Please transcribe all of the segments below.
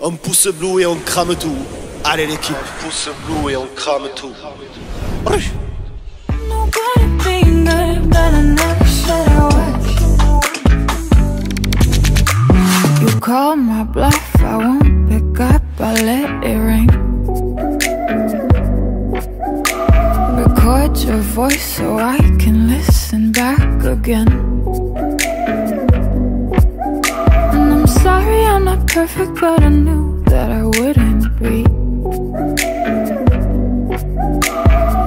On pousse blue et on crame tout. Allez l'équipe. On pousse blue et on crame tout. You call my bluff, I won't pick up, I let it ring. Record your voice so I can listen back again. And I'm sorry I'm not perfect, but I knew that I wouldn't be.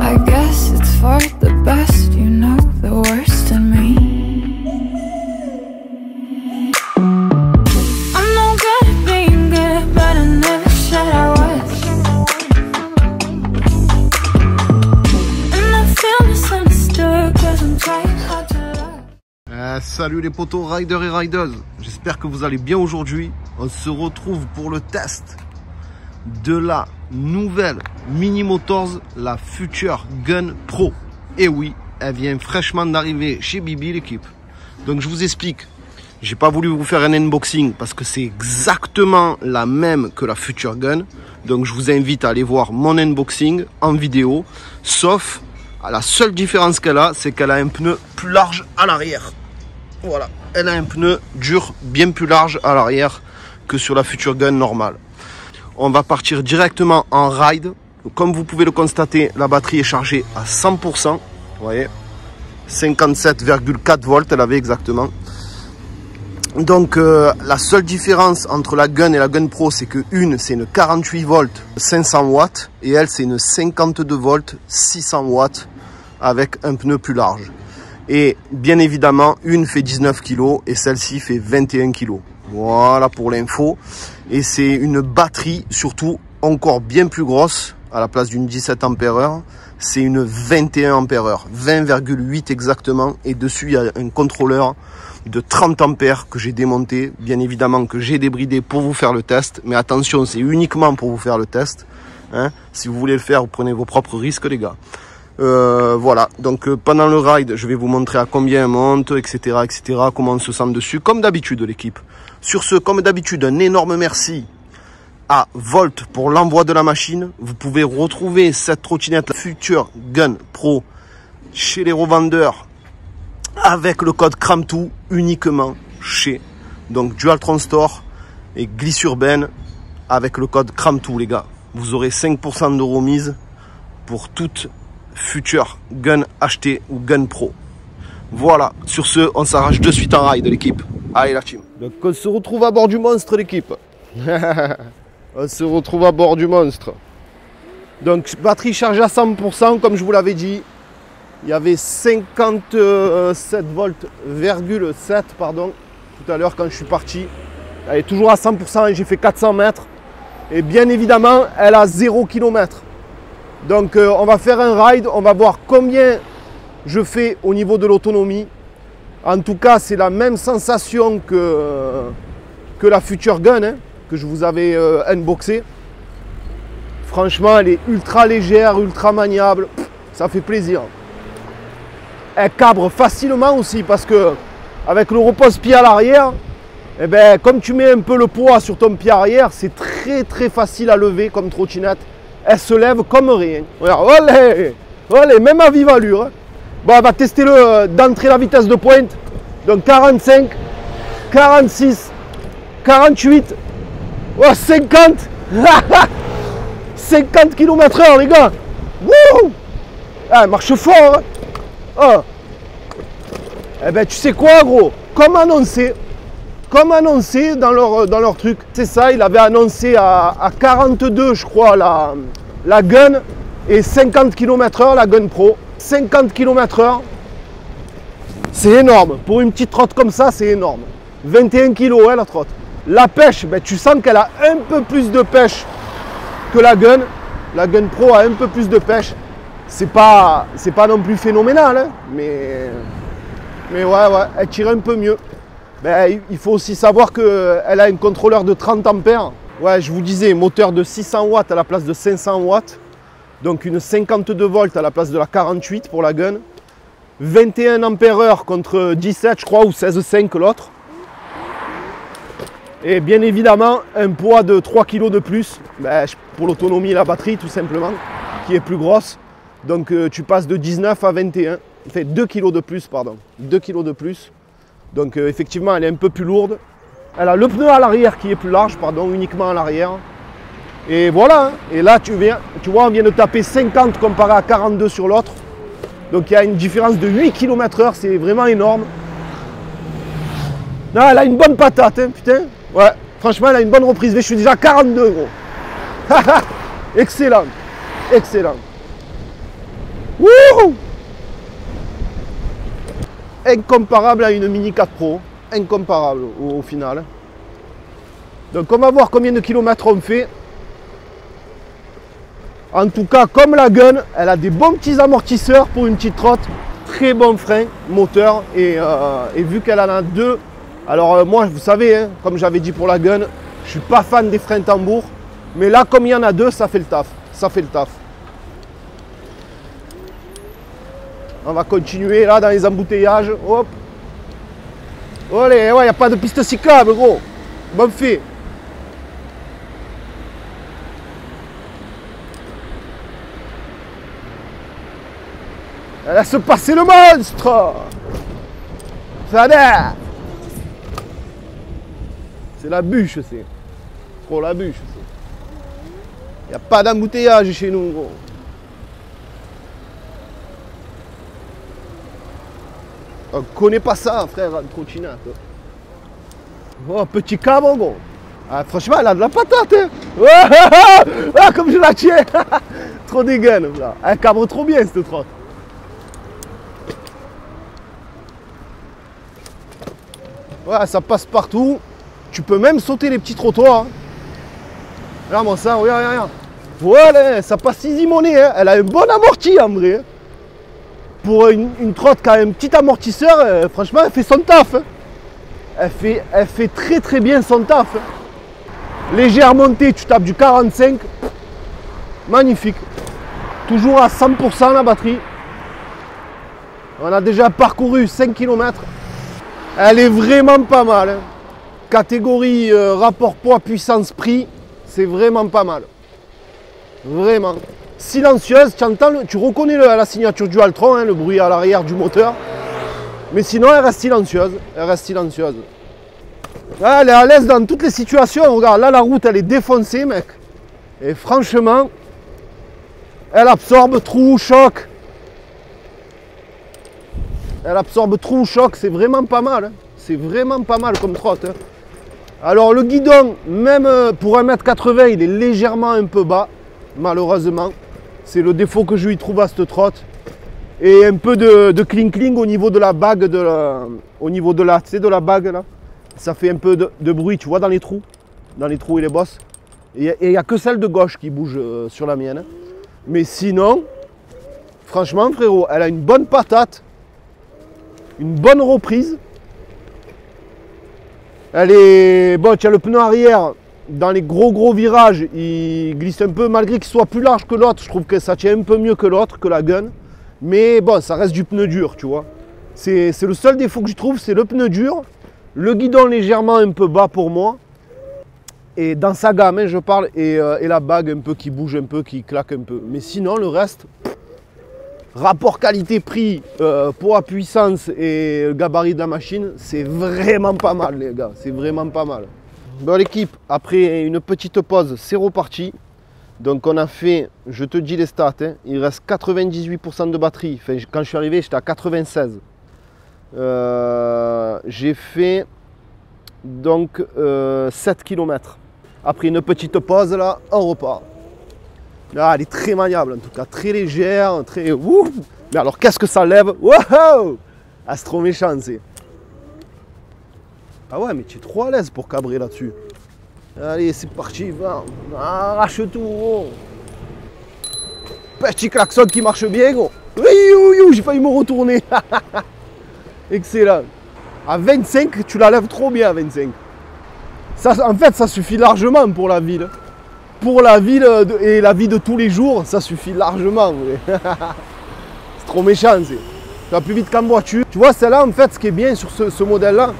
I guess it's for the best, you know the worst in me. I'm no good at being good, but I never said I was. And I feel misunderstood, cause I'm trying hard to love. Salut les potos riders et rideuses, j'espère que vous allez bien aujourd'hui. On se retrouve pour le test de la nouvelle Mini Motors, la Future Gun Pro. Et oui, elle vient fraîchement d'arriver chez Bibi l'équipe. Donc je vous explique, j'ai pas voulu vous faire un unboxing parce que c'est exactement la même que la Future Gun. Donc je vous invite à aller voir mon unboxing en vidéo, sauf la seule différence qu'elle a, c'est qu'elle a un pneu plus large à l'arrière. Voilà, elle a un pneu dur bien plus large à l'arrière que sur la Future Gun normale. On va partir directement en ride. Comme vous pouvez le constater, la batterie est chargée à 100%. Vous voyez, 57,4 volts elle avait exactement. Donc la seule différence entre la Gun et la Gun Pro, c'est que une c'est une 48 volts 500 watts et elle c'est une 52 volts 600 watts avec un pneu plus large. Et bien évidemment, une fait 19 kg et celle-ci fait 21 kg. Voilà pour l'info. Et c'est une batterie surtout encore bien plus grosse à la place d'une 17 ampères. C'est une 21 ampères, 20,8 exactement. Et dessus, il y a un contrôleur de 30 ampères que j'ai démonté. Bien évidemment que j'ai débridé pour vous faire le test. Mais attention, c'est uniquement pour vous faire le test. Hein. Si vous voulez le faire, vous prenez vos propres risques les gars. Voilà, donc pendant le ride, je vais vous montrer à combien elle monte, etc., etc., comment on se sent dessus, comme d'habitude l'équipe. Sur ce, comme d'habitude, un énorme merci à Volt pour l'envoi de la machine. Vous pouvez retrouver cette trottinette Future Gun Pro chez les revendeurs avec le code CRAMTOO uniquement chez donc Dualtron Store et Glisse Urbaine avec le code CRAMTOO les gars. Vous aurez 5% de remise pour toute Future Gun acheté ou Gun Pro. Voilà, sur ce, on s'arrache de suite en ride l'équipe. Allez la team. Donc on se retrouve à bord du monstre l'équipe. On se retrouve à bord du monstre. Donc batterie chargée à 100% comme je vous l'avais dit. Il y avait 57 volts, 7 pardon, tout à l'heure quand je suis parti. Elle est toujours à 100% et j'ai fait 400 mètres. Et bien évidemment, elle a 0 km. Donc on va faire un ride, on va voir combien je fais au niveau de l'autonomie. En tout cas, c'est la même sensation que la Future Gun, hein, que je vous avais unboxé. Franchement, elle est ultra légère, ultra maniable, ça fait plaisir. Elle cabre facilement aussi parce que avec le repose-pied à l'arrière, eh ben, comme tu mets un peu le poids sur ton pied arrière, c'est très facile à lever comme trottinette. Elle se lève comme rien. Regarde, olé, olé, même à vive allure. Bon, on va tester d'entrée la vitesse de pointe. Donc 45, 46, 48, oh, 50. 50 km/h les gars. Wouh, elle marche fort. Hein. Oh. Eh ben tu sais quoi gros, comme annoncé dans leur truc, c'est ça, il avait annoncé à 42 je crois la Gun et 50 km/h la Gun Pro. 50 km/h, c'est énorme, pour une petite trotte comme ça c'est énorme. 21 kg hein, la trotte. La pêche, ben, tu sens qu'elle a un peu plus de pêche que la Gun Pro a un peu plus de pêche. C'est pas non plus phénoménal, hein, mais ouais, elle tire un peu mieux. Ben, il faut aussi savoir qu'elle a un contrôleur de 30 ampères. Ouais, je vous disais, moteur de 600 watts à la place de 500 watts. Donc une 52 volts à la place de la 48 pour la Gun. 21 ampères heure contre 17 je crois, ou 16,5 l'autre. Et bien évidemment, un poids de 3 kg de plus, pour l'autonomie et la batterie tout simplement, qui est plus grosse. Donc tu passes de 19 à 21, enfin 2 kg de plus, pardon, 2 kg de plus. Donc effectivement, elle est un peu plus lourde. Elle a le pneu à l'arrière qui est plus large, pardon, uniquement à l'arrière. Et voilà, hein. Et là tu vois, on vient de taper 50 comparé à 42 sur l'autre. Donc il y a une différence de 8 km/h, c'est vraiment énorme. Non, elle a une bonne patate, hein, putain. Ouais, franchement, elle a une bonne reprise. Je suis déjà à 42, gros. Excellent, excellent. Wouhou! Incomparable à une Mini 4 Pro. Incomparable au final. Donc on va voir combien de kilomètres on fait. En tout cas, comme la Gun, elle a des bons petits amortisseurs pour une petite trotte. Très bon frein moteur. Et vu qu'elle en a deux, alors moi, vous savez, hein, comme j'avais dit pour la Gun, je suis pas fan des freins tambour. Mais là, comme il y en a deux, ça fait le taf. Ça fait le taf. On va continuer là dans les embouteillages. Hop. Allez, ouais, il n'y a pas de piste cyclable, gros. Bon fait. Laisse passer le monstre. Ça. C'est la bûche, c'est. Trop la bûche, c'est. Il n'y a pas d'embouteillage chez nous, gros. On connaît pas ça, frère, une trottinette. Oh, petit cabre, gros. Ah, franchement, elle a de la patate, hein. Ah, comme je la tiens. Trop dégaine, là. Elle cabre trop bien, cette trotte. Ouais, ça passe partout. Tu peux même sauter les petits trottoirs. Regarde-moi ça, regarde, regarde. Voilà, ça passe easy money, hein. Elle a un bon amorti, en vrai. Pour une trotte qui a un petit amortisseur, franchement, elle fait son taf. Hein. Elle fait très très bien son taf. Hein. Légère montée, tu tapes du 45. Magnifique. Toujours à 100% la batterie. On a déjà parcouru 5 km. Elle est vraiment pas mal. Hein. Catégorie rapport poids-puissance-prix, c'est vraiment pas mal. Vraiment. Silencieuse, tu reconnais la signature du Altron, hein, le bruit à l'arrière du moteur. Mais sinon, elle reste silencieuse. Elle reste silencieuse. Là, elle est à l'aise dans toutes les situations. Regarde, là, la route, elle est défoncée, mec. Et franchement, elle absorbe trou, choc. Elle absorbe trou, choc. C'est vraiment pas mal. Hein. C'est vraiment pas mal comme trotte. Hein. Alors, le guidon, même pour 1,80 m, il est légèrement un peu bas. Malheureusement. C'est le défaut que je lui trouve à cette trotte. Et un peu de cling au niveau de la bague, au niveau de la bague là. Ça fait un peu de bruit, tu vois, dans les trous et les bosses. Et il n'y a que celle de gauche qui bouge sur la mienne. Mais sinon, franchement, frérot, elle a une bonne patate. Une bonne reprise. Elle est... Bon, tu as le pneu arrière. Dans les gros virages, il glisse un peu, malgré qu'il soit plus large que l'autre. Je trouve que ça tient un peu mieux que l'autre, que la Gun. Mais bon, ça reste du pneu dur, tu vois. C'est le seul défaut que je trouve, c'est le pneu dur. Le guidon légèrement un peu bas pour moi. Et dans sa gamme, hein, je parle. Et la bague un peu qui bouge un peu, qui claque un peu. Mais sinon, le reste, rapport qualité-prix, poids, puissance et gabarit de la machine, c'est vraiment pas mal, les gars. C'est vraiment pas mal. Bon l'équipe, après une petite pause, c'est reparti. Donc on a fait, je te dis les stats, hein, il reste 98% de batterie. Enfin, quand je suis arrivé, j'étais à 96. J'ai fait donc 7 km. Après une petite pause là, on repart. Ah, elle est très maniable en tout cas, très légère, très... Ouh. Mais alors qu'est-ce que ça lève? Wow, ah, c'est trop méchant, c'est... Ah ouais, mais tu es trop à l'aise pour cabrer là-dessus. Allez, c'est parti, va. Arrache tout, gros. Petit klaxon qui marche bien, gros. J'ai failli me retourner. Excellent. À 25, tu la lèves trop bien à 25. Ça, en fait, ça suffit largement pour la ville. Pour la ville et la vie de tous les jours, ça suffit largement. C'est trop méchant, c'est. Tu vas plus vite qu'en voiture. Tu vois, celle-là, en fait, ce qui est bien sur ce modèle-là,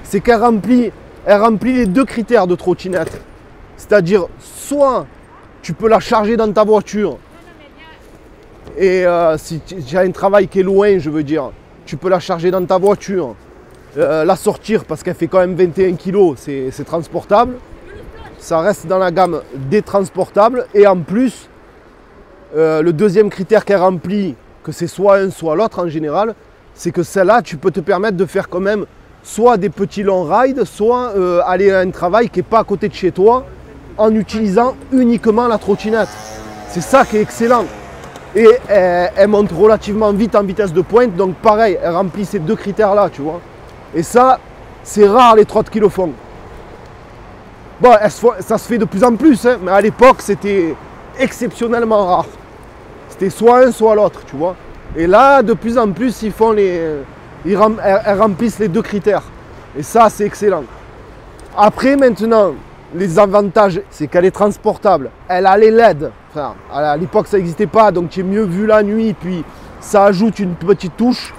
c'est qu'elle remplit elle remplit les deux critères de trottinette. C'est-à-dire, soit tu peux la charger dans ta voiture, et si tu as un travail qui est loin, je veux dire, tu peux la charger dans ta voiture, la sortir parce qu'elle fait quand même 21 kg, c'est transportable. Ça reste dans la gamme des transportables. Et en plus, le deuxième critère qu'elle remplit, que c'est soit un soit l'autre en général, c'est que celle-là, tu peux te permettre de faire quand même soit des petits longs rides, soit aller à un travail qui n'est pas à côté de chez toi en utilisant uniquement la trottinette. C'est ça qui est excellent. Et elle monte relativement vite en vitesse de pointe, donc pareil, elle remplit ces deux critères-là, tu vois. Et ça, c'est rare les trottes qui le font. Bon, ça se fait de plus en plus, hein, mais à l'époque, c'était exceptionnellement rare. C'était soit un, soit l'autre, tu vois. Et là, de plus en plus, elles remplissent les deux critères. Et ça, c'est excellent. Après, maintenant, les avantages, c'est qu'elle est transportable. Elle a les LED. Enfin, à l'époque, ça n'existait pas, donc tu es mieux vu la nuit. Puis, ça ajoute une petite touche.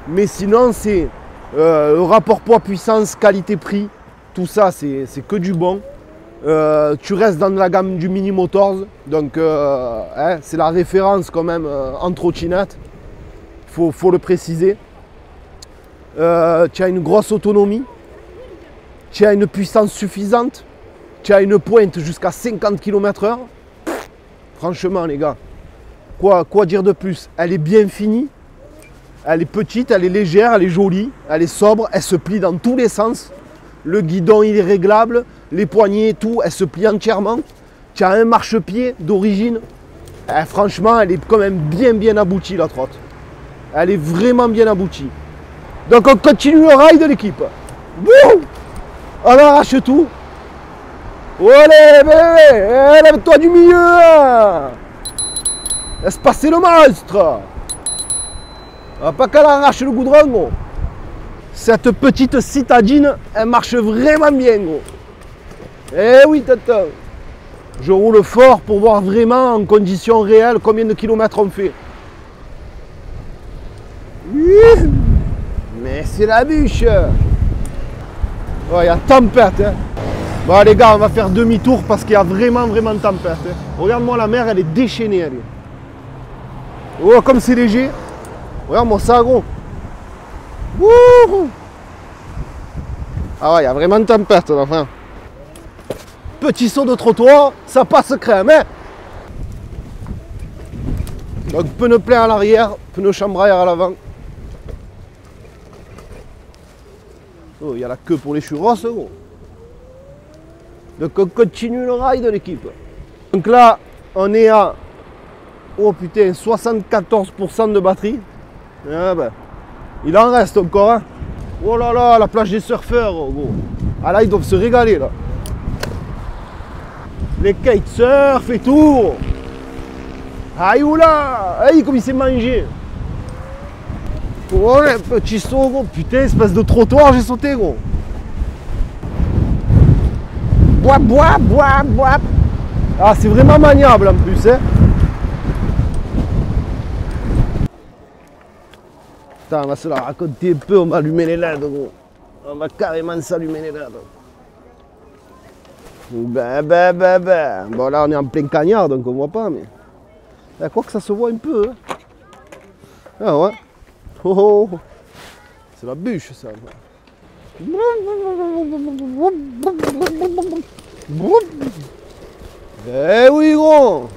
Mais sinon, c'est le rapport poids-puissance, qualité-prix. Tout ça, c'est que du bon. Tu restes dans la gamme du Mini Motors. Donc, c'est la référence quand même en trottinette. Faut le préciser. Tu as une grosse autonomie. Tu as une puissance suffisante. Tu as une pointe jusqu'à 50 km/h. Franchement, les gars, quoi dire de plus? Elle est bien finie. Elle est petite, elle est légère, elle est jolie, elle est sobre, elle se plie dans tous les sens. Le guidon, il est réglable, les poignées et tout, elle se plie entièrement. Tu as un marchepied d'origine. Franchement, elle est quand même bien aboutie, la trotte. Elle est vraiment bien aboutie. Donc, on continue le ride de l'équipe. Bouh! On arrache tout. Allez, bébé, lève-toi du milieu. Laisse passer le monstre. On va pas qu'elle arrache le goudron, gros. Cette petite citadine, elle marche vraiment bien, gros. Eh oui, tata. Je roule fort pour voir vraiment en conditions réelles combien de kilomètres on fait. Mais c'est la bûche. Oh, il y a tempête, hein. Bon les gars, on va faire demi-tour parce qu'il y a vraiment tempête, hein. Regarde-moi la mer, elle est déchaînée, elle est. Oh, comme c'est léger. Regarde-moi ça, gros. Wouhou. Ah ouais, il y a vraiment tempête, là, frère. Petit saut de trottoir, ça passe crème, hein. Donc pneu plein à l'arrière, pneu chambre arrière à l'avant. Oh, il y a la queue pour les churros, gros. Donc on continue le ride de l'équipe. Donc là, on est à, oh putain, 74% de batterie. Ah ben, il en reste encore, hein. Oh là là, la plage des surfeurs, gros. Ah là, ils doivent se régaler, là. Les kitesurf et tout. Aïe oula, aïe comme il s'est mangé. Oh le petit saut, gros. Putain, espèce de trottoir, j'ai sauté, gros. Bois. Ah, c'est vraiment maniable en plus, hein. Putain, on va se la raconter un peu, on va allumer les LED, gros. On va carrément s'allumer les LED. Ben. Bon, là, on est en plein cagnard, donc on voit pas, mais... Ben, quoi que ça se voit un peu, hein. Ah ouais. Oh. C'est la bûche, ça. Eh oui, gros.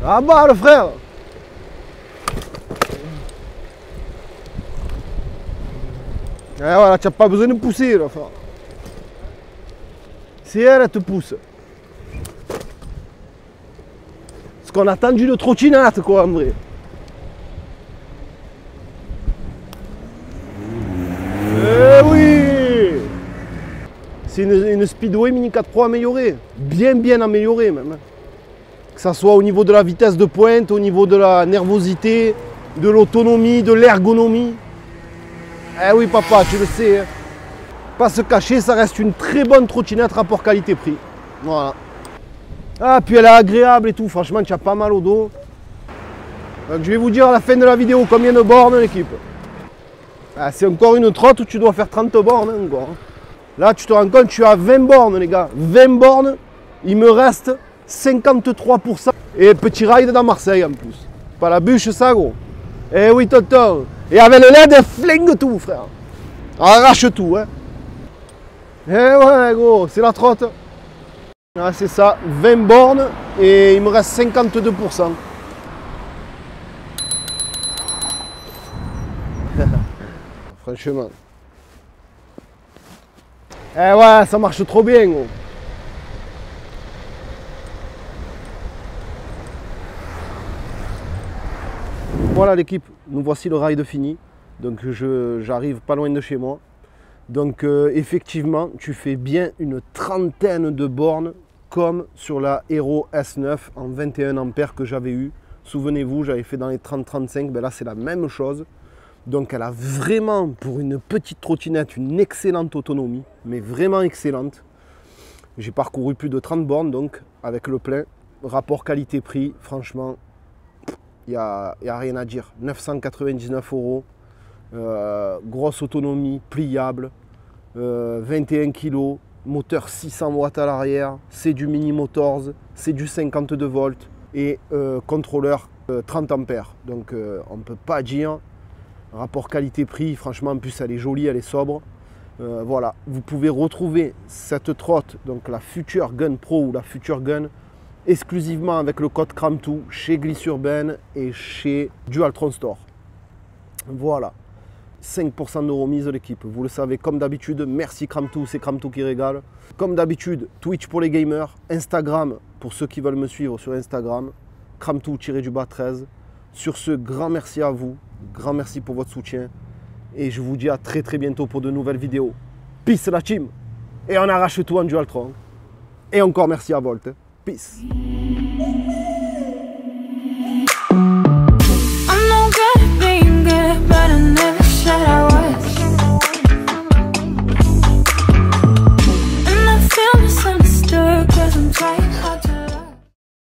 Ah bah, le frère. Et voilà, tu n'as pas besoin de pousser, là, frère. C'est elle, elle te pousse. Ce qu'on a attendu de trottinette, quoi, en vrai. Eh oui. C'est une Speedway Mini 4 Pro améliorée. Bien améliorée, même. Que ça soit au niveau de la vitesse de pointe, au niveau de la nervosité, de l'autonomie, de l'ergonomie. Eh oui, papa, tu le sais. Hein. Pas se cacher, ça reste une très bonne trottinette rapport qualité-prix. Voilà. Ah, puis elle est agréable et tout. Franchement, tu as pas mal au dos. Donc, je vais vous dire à la fin de la vidéo combien de bornes l'équipe. Ah, c'est encore une trotte où tu dois faire 30 bornes, hein, encore. Là, tu te rends compte, tu as 20 bornes, les gars. 20 bornes, il me reste 53%. Et petit ride dans Marseille en plus. Pas la bûche, ça, gros. Eh oui, tonton. Et avec le LED, elle flingue tout, frère. Arrache tout, hein. Eh ouais, gros, c'est la trotte. Ah, c'est ça, 20 bornes et il me reste 52%. Franchement. Eh ouais, ça marche trop bien, gros. Voilà l'équipe, nous voici le ride fini. Donc j'arrive pas loin de chez moi. Donc effectivement, tu fais bien une trentaine de bornes comme sur la Hero S9 en 21 ampères que j'avais eu. Souvenez-vous, j'avais fait dans les 30-35, ben là c'est la même chose. Donc elle a vraiment, pour une petite trottinette, une excellente autonomie, mais vraiment excellente. J'ai parcouru plus de 30 bornes donc avec le plein. Rapport qualité-prix, franchement, il n'y a rien à dire. 999 €, grosse autonomie, pliable, 21 kg, moteur 600 watts à l'arrière, c'est du Mini Motors, c'est du 52 volts et contrôleur 30 ampères. Donc on ne peut pas dire. Rapport qualité-prix, franchement, en plus elle est jolie, elle est sobre. Voilà, vous pouvez retrouver cette trotte, donc la Future Gun Pro ou la Future Gun, exclusivement avec le code Cram2 chez Glissurben et chez Dualtron Store. Voilà, 5% de remise de l'équipe. Vous le savez, comme d'habitude, merci Cram2, c'est Cram2 qui régale. Comme d'habitude, Twitch pour les gamers, Instagram pour ceux qui veulent me suivre sur Instagram, Cram2-13. Sur ce, grand merci à vous. Grand merci pour votre soutien et je vous dis à très bientôt pour de nouvelles vidéos. Peace la team. Et on arrache tout en Dualtron. Et encore merci à Volt. Peace.